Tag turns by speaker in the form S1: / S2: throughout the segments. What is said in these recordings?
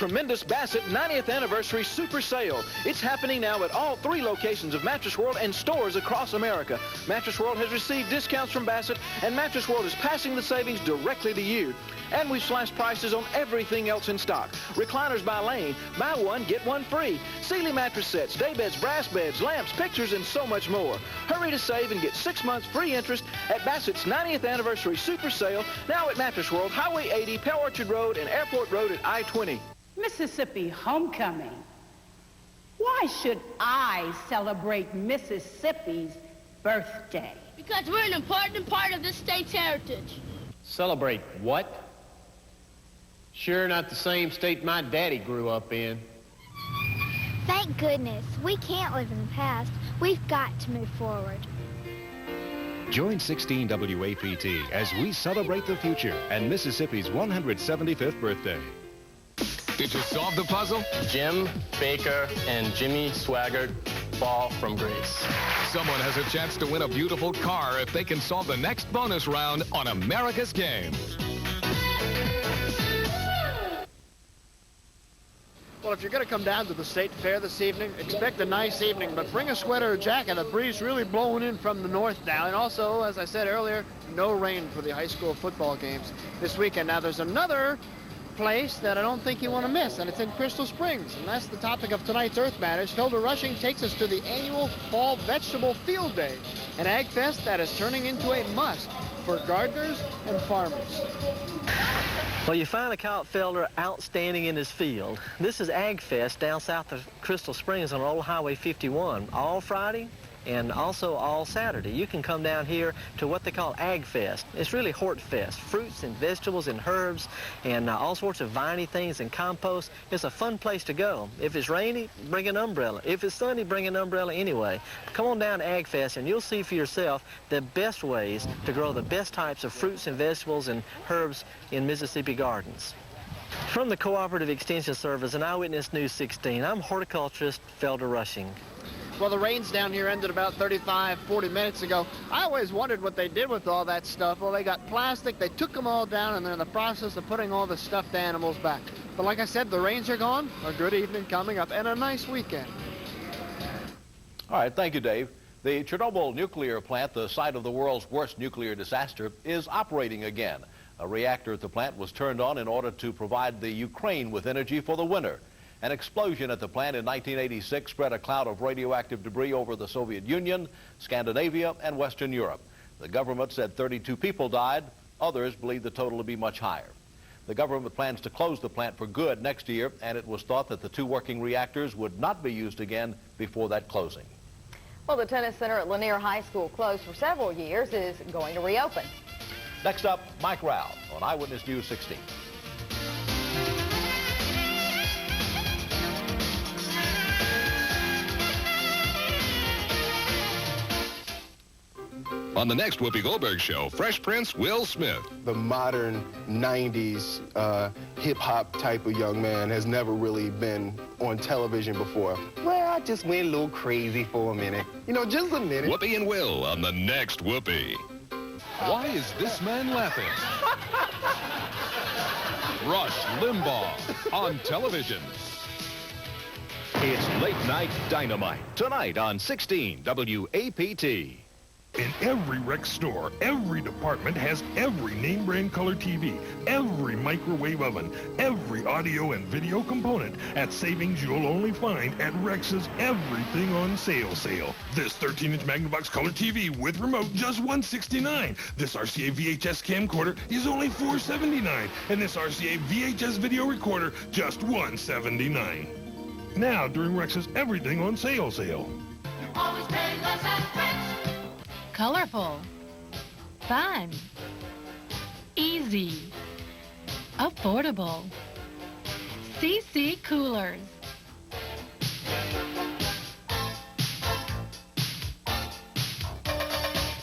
S1: tremendous Bassett 90th Anniversary Super Sale. It's happening now at all 3 locations of Mattress World and stores across America. Mattress World has received discounts from Bassett, and Mattress World is passing the savings directly to you. And we've slashed prices on everything else in stock. Recliners by Lane, buy one, get one free. Sealy mattress sets, day beds, brass beds, lamps, pictures, and so much more. Hurry to save and get 6 months free interest at Bassett's 90th Anniversary Super Sale, now at Mattress World, Highway 80, Pell Orchard Road, and Airport Road at I-20.
S2: Mississippi homecoming. Why should I celebrate Mississippi's birthday?
S3: Because we're an important part of this state's heritage.
S4: Celebrate what? Sure not the same state my daddy grew up in.
S5: Thank goodness. We can't live in the past. We've got to move forward.
S6: Join 16 WAPT as we celebrate the future and Mississippi's 175th birthday.
S7: Did you solve the puzzle?
S4: Jim Baker and Jimmy Swaggart fall from grace.
S7: Someone has a chance to win a beautiful car if they can solve the next bonus round on America's Game.
S8: Well, if you're going to come down to the State Fair this evening, expect a nice evening, but bring a sweater or jacket. The breeze really blowing in from the north now. And also, as I said earlier, no rain for the high school football games this weekend. Now, there's another place that I don't think you want to miss, and it's in Crystal Springs. And that's the topic of tonight's Earth Matters. Felder Rushing takes us to the annual Fall Vegetable Field Day, an ag fest that is turning into a must for gardeners and farmers.
S9: Well, you finally caught Felder outstanding in his field. This is Ag Fest down south of Crystal Springs on Old Highway 51, all Friday and also all Saturday. You can come down here to what they call Ag Fest. It's really Hort Fest, fruits and vegetables and herbs and all sorts of viney things and compost. It's a fun place to go. If it's rainy, bring an umbrella. If it's sunny, bring an umbrella anyway. Come on down to Ag Fest and you'll see for yourself the best ways to grow the best types of fruits and vegetables and herbs in Mississippi gardens. From the Cooperative Extension Service and Eyewitness News 16, I'm horticulturist Felder Rushing.
S8: Well, the rains down here ended about 35, 40 minutes ago. I always wondered what they did with all that stuff. Well, they got plastic, they took them all down, and they're in the process of putting all the stuffed animals back. But like I said, the rains are gone, a good evening coming up, and a nice weekend.
S10: All right, thank you, Dave. The Chernobyl nuclear plant, the site of the world's worst nuclear disaster, is operating again. A reactor at the plant was turned on in order to provide the Ukraine with energy for the winter. An explosion at the plant in 1986 spread a cloud of radioactive debris over the Soviet Union, Scandinavia, and Western Europe. The government said 32 people died. Others believe the total to be much higher. The government plans to close the plant for good next year, and it was thought that the 2 working reactors would not be used again before that closing.
S11: Well, the tennis center at Lanier High School, closed for several years, is going to reopen.
S10: Next up, Mike Rao on Eyewitness News 16.
S7: On the next Whoopi Goldberg show, Fresh Prince Will Smith.
S12: The modern 90s hip-hop type of young man has never really been on television before. Well, I just went a little crazy for a minute. You know, just a minute.
S7: Whoopi and Will on the next Whoopi. Why is this man laughing? Rush Limbaugh on television.
S6: It's Late Night Dynamite, tonight on 16 WAPT.
S13: In every Rex store, every department has every name brand color TV, every microwave oven, every audio and video component at savings you'll only find at Rex's Everything on Sale sale. This 13-inch Magnavox color TV with remote, just $169. This RCA VHS camcorder is only $479. And this RCA VHS video recorder, just $179. Now during Rex's Everything on Sale sale.
S3: Always pay less at Rex.
S14: Colorful, fun, easy, affordable. CC Coolers.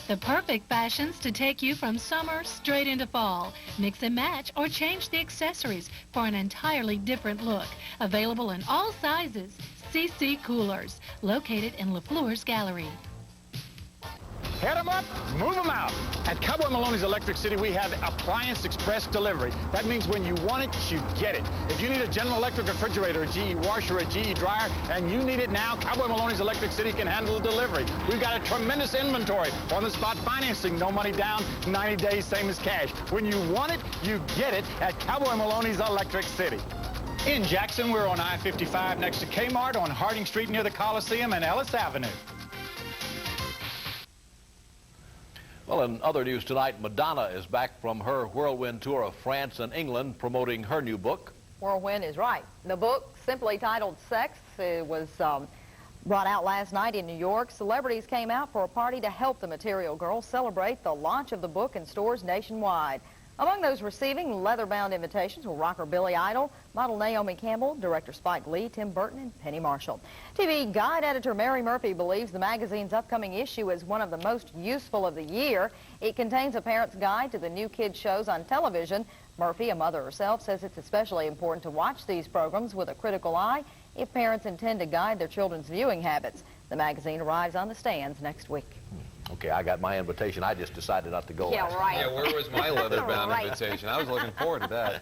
S14: The perfect fashions to take you from summer straight into fall. Mix and match or change the accessories for an entirely different look. Available in all sizes. CC Coolers, located in LaFleur's Gallery.
S15: Head them up, move them out. At Cowboy Maloney's Electric City, we have Appliance Express Delivery. That means when you want it, you get it. If you need a General Electric refrigerator, a GE washer, a GE dryer, and you need it now, Cowboy Maloney's Electric City can handle the delivery. We've got a tremendous inventory. On-the-spot financing, no money down, 90 days, same as cash. When you want it, you get it at Cowboy Maloney's Electric City. In Jackson, we're on I-55 next to Kmart on Harding Street near the Coliseum and Ellis Avenue.
S10: Well, in other news tonight, Madonna is back from her whirlwind tour of France and England promoting her new book.
S11: Whirlwind is right. The book, simply titled Sex, was brought out last night in New York. Celebrities came out for a party to help the Material Girl celebrate the launch of the book in stores nationwide. Among those receiving leather-bound invitations were rocker Billy Idol, model Naomi Campbell, director Spike Lee, Tim Burton, and Penny Marshall. TV Guide editor Mary Murphy believes the magazine's upcoming issue is one of the most useful of the year. It contains a parent's guide to the new kids shows on television. Murphy, a mother herself, says it's especially important to watch these programs with a critical eye if parents intend to guide their children's viewing habits. The magazine arrives on the stands next week.
S10: Okay, I got my invitation. I just decided not to go.
S11: Yeah, right.
S16: Yeah, where was my leather-bound invitation? I was looking forward to that.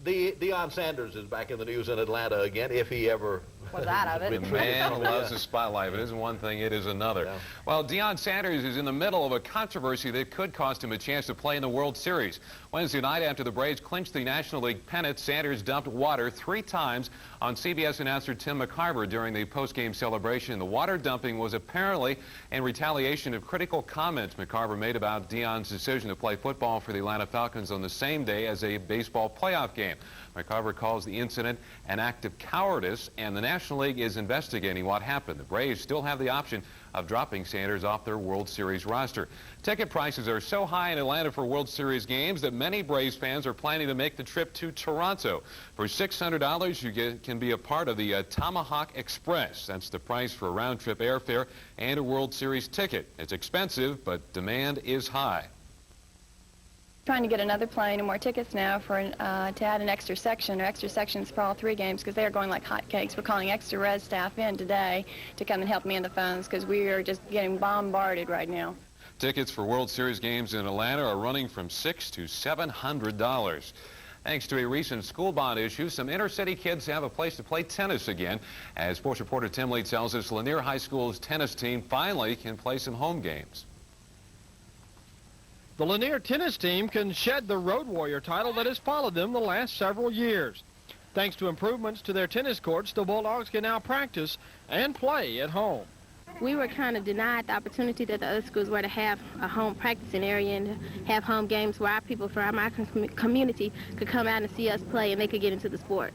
S10: Deion Sanders is back in the news in Atlanta again, if he ever
S11: was out of it.
S16: The man loves the spotlight. If it isn't one thing, it is another. Yeah. Well, Deion Sanders is in the middle of a controversy that could cost him a chance to play in the World Series. Wednesday night, after the Braves clinched the National League pennant, Sanders dumped water 3 times on CBS announcer Tim McCarver during the post-game celebration. The water dumping was apparently in retaliation of critical comments McCarver made about Deion's decision to play football for the Atlanta Falcons on the same day as a baseball playoff game. McCarver calls the incident an act of cowardice, and the National League is investigating what happened. The Braves still have the option of dropping Sanders off their World Series roster. Ticket prices are so high in Atlanta for World Series games that many Braves fans are planning to make the trip to Toronto. For $600, you can be a part of the Tomahawk Express. That's the price for a round-trip airfare and a World Series ticket. It's expensive, but demand is high.
S17: Trying to get another plane and more tickets now for to add an extra section or extra sections for all 3 games because they are going like hotcakes. We're calling extra res staff in today to come and help me on the phones because we are just getting bombarded right now.
S16: Tickets for World Series games in Atlanta are running from $600 to $700. Thanks to a recent school bond issue, some inner-city kids have a place to play tennis again. As sports reporter Tim Lee tells us, Lanier High School's tennis team finally can play some home games.
S18: The Lanier tennis team can shed the Road Warrior title that has followed them the last several years. Thanks to improvements to their tennis courts, the Bulldogs can now practice and play at home.
S19: We were kind of denied the opportunity that the other schools were to have a home practicing area and have home games where our people from our community could come out and see us play and they could get into the sport.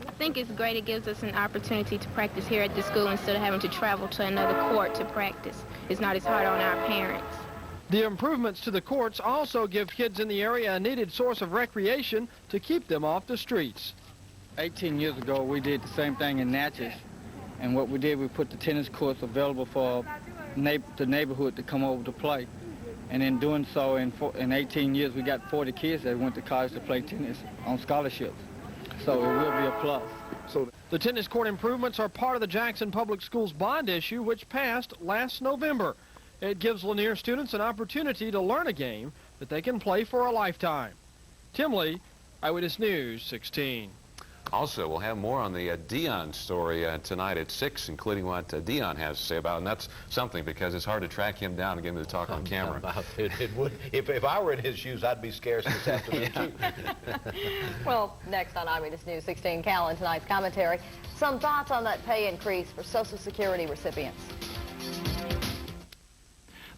S20: I think it's great. It gives us an opportunity to practice here at the school instead of having to travel to another court to practice. It's not as hard on our parents.
S18: The improvements to the courts also give kids in the area a needed source of recreation to keep them off the streets.
S21: 18 years ago, we did the same thing in Natchez. And what we did, we put the tennis courts available for the neighborhood to come over to play. And in doing so, in 18 years, we got 40 kids that went to college to play tennis on scholarships. So it will be a plus.
S18: So the tennis court improvements are part of the Jackson Public Schools bond issue, which passed last November. It gives Lanier students an opportunity to learn a game that they can play for a lifetime. Tim Lee, Eyewitness News 16.
S16: Also, we'll have more on the Deion story tonight at 6, including what Deion has to say about it. And that's something because it's hard to track him down and get him to talk on camera.
S10: It would. If I were in his shoes, I'd be scarce this afternoon, too.
S11: Well, next on Eyewitness News 16, Cal in tonight's commentary, some thoughts on that pay increase for Social Security recipients.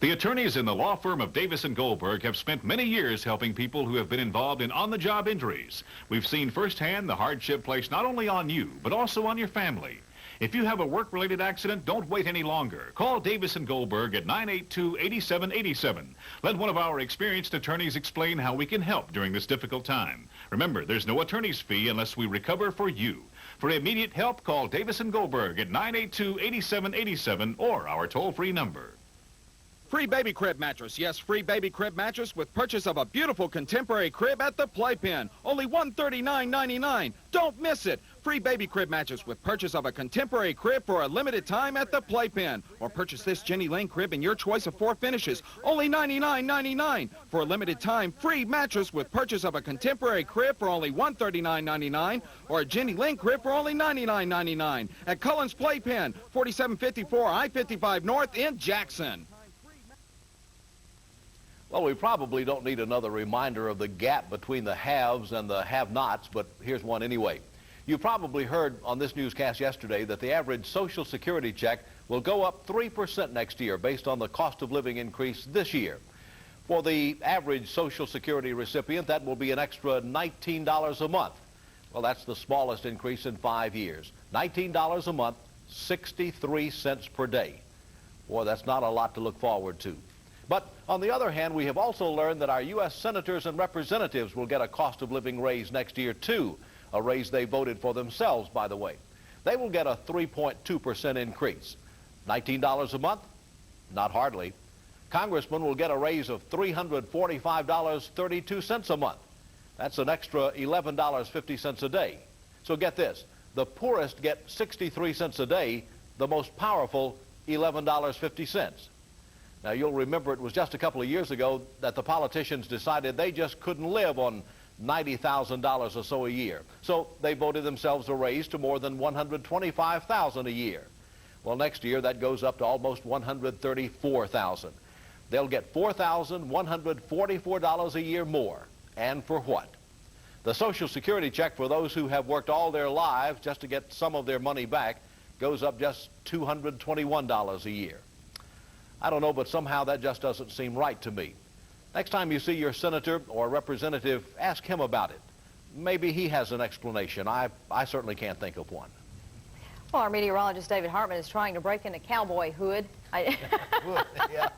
S22: The attorneys in the law firm of Davis & Goldberg have spent many years helping people who have been involved in on-the-job injuries. We've seen firsthand the hardship placed not only on you, but also on your family. If you have a work-related accident, don't wait any longer. Call Davis & Goldberg at 982-8787. Let one of our experienced attorneys explain how we can help during this difficult time. Remember, there's no attorney's fee unless we recover for you. For immediate help, call Davis & Goldberg at 982-8787 or our toll-free number.
S23: Free baby crib mattress. Yes, free baby crib mattress with purchase of a beautiful contemporary crib at the Playpen. Only $139.99. Don't miss it. free baby crib mattress with purchase of a contemporary crib for a limited time at the Playpen. Or purchase this Jenny Lane crib in your choice of 4 finishes, only $99.99. For a limited time, free mattress with purchase of a contemporary crib for only $139.99, or a Jenny Lane crib for only $99.99 at Cullen's Playpen, 4754 I-55 North in Jackson.
S10: Well, we probably don't need another reminder of the gap between the haves and the have-nots, but here's one anyway. You probably heard on this newscast yesterday that the average Social Security check will go up 3% next year based on the cost of living increase this year. For the average Social Security recipient, that will be an extra $19 a month. Well, that's the smallest increase in 5 years. $19 a month, 63 cents per day. Boy, that's not a lot to look forward to. But on the other hand, we have also learned that our U.S. senators and representatives will get a cost of living raise next year, too. A raise they voted for themselves, by the way. They will get a 3.2% increase. $19 a month? Not hardly. Congressmen will get a raise of $345.32 a month. That's an extra $11.50 a day. So get this. The poorest get 63 cents a day, the most powerful $11.50. Now, you'll remember it was just a couple of years ago that the politicians decided they just couldn't live on $90,000 or so a year. So they voted themselves a raise to more than $125,000 a year. Well, next year that goes up to almost $134,000. They'll get $4,144 a year more. And for what? The Social Security check for those who have worked all their lives just to get some of their money back goes up just $221 a year. I don't know, but somehow that just doesn't seem right to me. Next time you see your senator or representative, ask him about it. Maybe he has an explanation. I certainly can't think of one.
S11: Well, our meteorologist David Hartman is trying to break into cowboyhood. Yeah.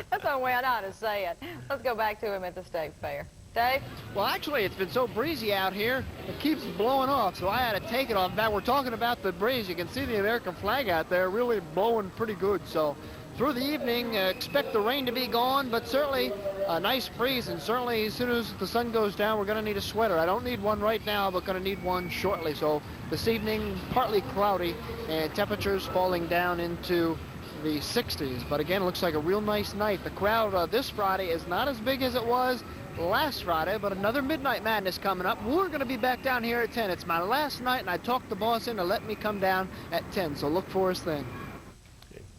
S11: That's the only way I know how to say it. Let's go back to him at the state fair. Dave?
S8: Well, actually, it's been so breezy out here, it keeps blowing off, so I had to take it off. Now, we're talking about the breeze. You can see the American flag out there really blowing pretty good, so through the evening, expect the rain to be gone, but certainly a nice breeze, and certainly as soon as the sun goes down, we're going to need a sweater. I don't need one right now, but going to need one shortly. So this evening, partly cloudy, and temperatures falling down into the 60s. But again, it looks like a real nice night. The crowd this Friday is not as big as it was last Friday, but another Midnight Madness coming up. We're going to be back down here at 10. It's my last night, and I talked the boss into let me come down at 10, so look for us then.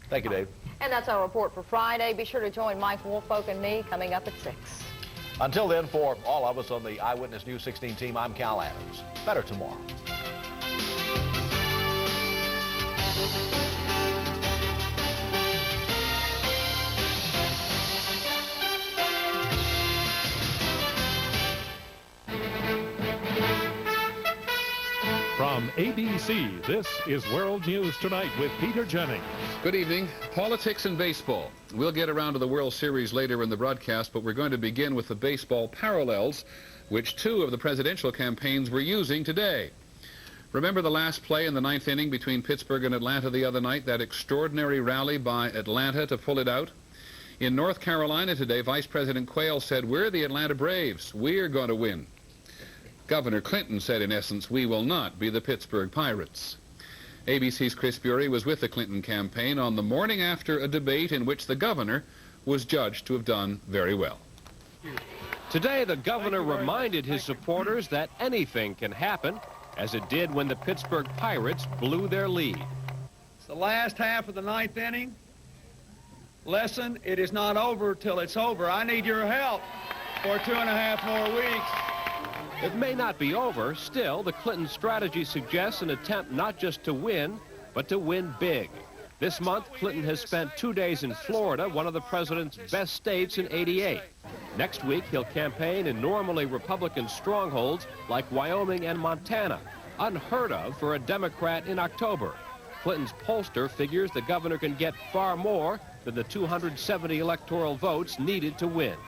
S10: Thank you, Dave.
S11: And that's our report for Friday. Be sure to join Mike Woolfolk and me coming up at 6.
S10: Until then, for all of us on the Eyewitness News 16 team, I'm Cal Adams. Better tomorrow.
S13: From ABC, this is World News Tonight with Peter Jennings.
S1: Good evening. Politics and baseball. We'll get around to the World Series later in the broadcast, but we're going to begin with the baseball parallels, which 2 of the presidential campaigns were using today. Remember the last play in the 9th inning between Pittsburgh and Atlanta the other night, that extraordinary rally by Atlanta to pull it out? In North Carolina today, Vice President Quayle said, "We're the Atlanta Braves. We're going to win." Governor Clinton said, in essence, "We will not be the Pittsburgh Pirates." ABC's Chris Bury was with the Clinton campaign on the morning after a debate in which the governor was judged to have done very well.
S18: Today, the governor reminded his supporters that anything can happen, as it did when the Pittsburgh Pirates blew their lead.
S2: It's the last half of the 9th inning. Lesson, it is not over till it's over. I need your help for 2.5 more weeks.
S18: It may not be over. Still, the Clinton strategy suggests an attempt not just to win, but to win big. This month, Clinton has spent 2 days in Florida, one of the president's best states in '88. Next week, he'll campaign in normally Republican strongholds like Wyoming and Montana, unheard of for a Democrat in October. Clinton's pollster figures the governor can get far more than the 270 electoral votes needed to win.